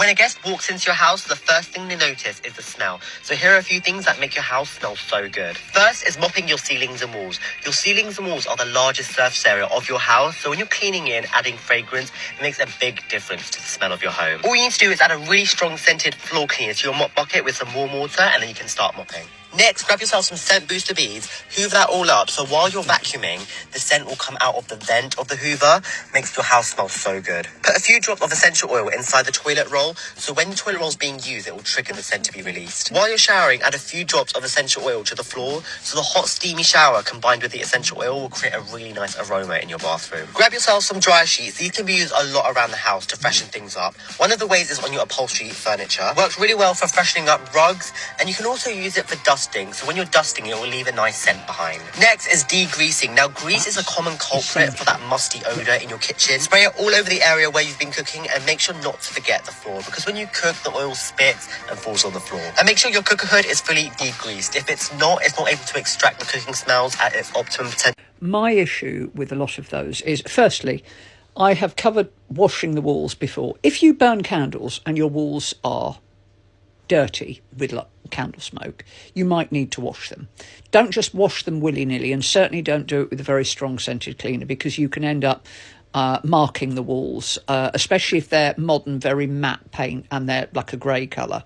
When a guest walks into your house, the first thing they notice is the smell. So here are a few things that make your house smell so good. First is mopping your ceilings and walls. Your ceilings and walls are the largest surface area of your house, so when you're cleaning in, adding fragrance, it makes a big difference to the smell of your home. All you need to do is add a really strong scented floor cleaner to your mop bucket with some warm water, and then you can start mopping. Next, grab yourself some scent booster beads, hoover that all up, so while you're vacuuming, the scent will come out of the vent of the hoover, makes your house smell so good. Put a few drops of essential oil inside the toilet roll, so when the toilet roll is being used, it will trigger the scent to be released. While you're showering, add a few drops of essential oil to the floor, so the hot steamy shower combined with the essential oil will create a really nice aroma in your bathroom. Grab yourself some dryer sheets. These can be used a lot around the house to freshen things up. One of the ways is on your upholstery furniture. Works really well for freshening up rugs, and you can also use it for dusting, so when you're dusting, it will leave a nice scent behind. Next is degreasing. Now, grease is a common culprit for that musty odour in your kitchen. Spray it all over the area where you've been cooking, and make sure not to forget the floor, because when you cook, the oil spits and falls on the floor. And make sure your cooker hood is fully degreased. If it's not able to extract the cooking smells at its optimum potential. My issue with a lot of those is, firstly, I have covered washing the walls before. If you burn candles and your walls are dirty with candle smoke, you might need to wash them. Don't just wash them willy-nilly, and certainly don't do it with a very strong scented cleaner, because you can end up marking the walls, especially if they're modern, very matte paint and they're like a grey colour.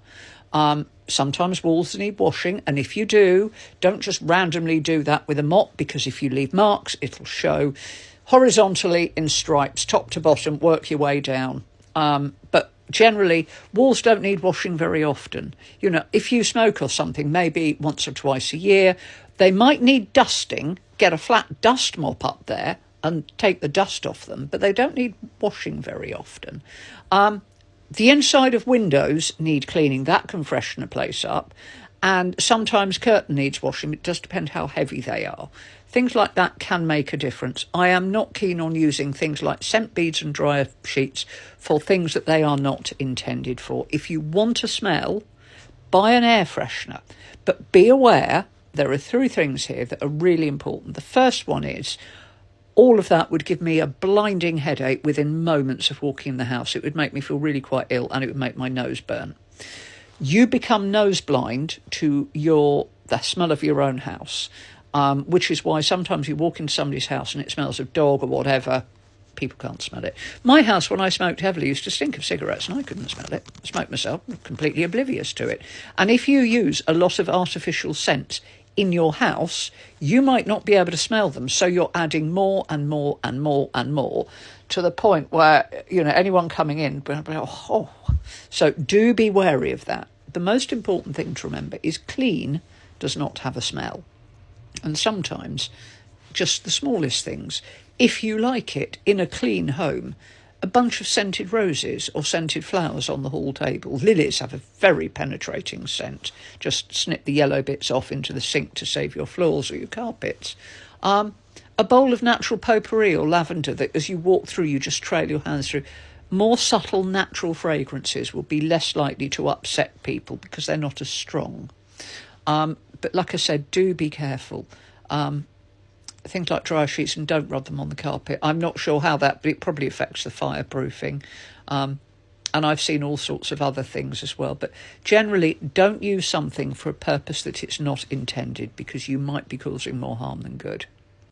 Sometimes walls need washing, and if you do, don't just randomly do that with a mop, because if you leave marks, it'll show horizontally in stripes, top to bottom, work your way down. But generally, walls don't need washing very often. You know, if you smoke or something, maybe once or twice a year, they might need dusting. Get a flat dust mop up there and take the dust off them, but they don't need washing very often. The inside of windows need cleaning. That can freshen a place up. And sometimes curtain needs washing. It does depend how heavy they are. Things like that can make a difference. I am not keen on using things like scent beads and dryer sheets for things that they are not intended for. If you want a smell, buy an air freshener. But be aware, there are three things here that are really important. The first one is, all of that would give me a blinding headache within moments of walking in the house. It would make me feel really quite ill, and it would make my nose burn. You become nose blind to the smell of your own house, which is why sometimes you walk into somebody's house and it smells of dog or whatever. People can't smell it. My house, when I smoked heavily, used to stink of cigarettes, and I couldn't smell it. I smoked myself, completely oblivious to it. And if you use a lot of artificial scents in your house, you might not be able to smell them, so you're adding more and more and more and more, to the point where, you know, anyone coming in, oh. So do be wary of that. The most important thing to remember is clean does not have a smell. And sometimes just the smallest things. If you like it, in a clean home, a bunch of scented roses or scented flowers on the hall table. Lilies have a very penetrating scent. Just snip the yellow bits off into the sink to save your floors or your carpets. A bowl of natural potpourri or lavender that as you walk through, you just trail your hands through. More subtle natural fragrances will be less likely to upset people because they're not as strong. But like I said, do be careful. Things like dryer sheets, and don't rub them on the carpet. I'm not sure how but it probably affects the fireproofing. And I've seen all sorts of other things as well. But generally, don't use something for a purpose that it's not intended, because you might be causing more harm than good.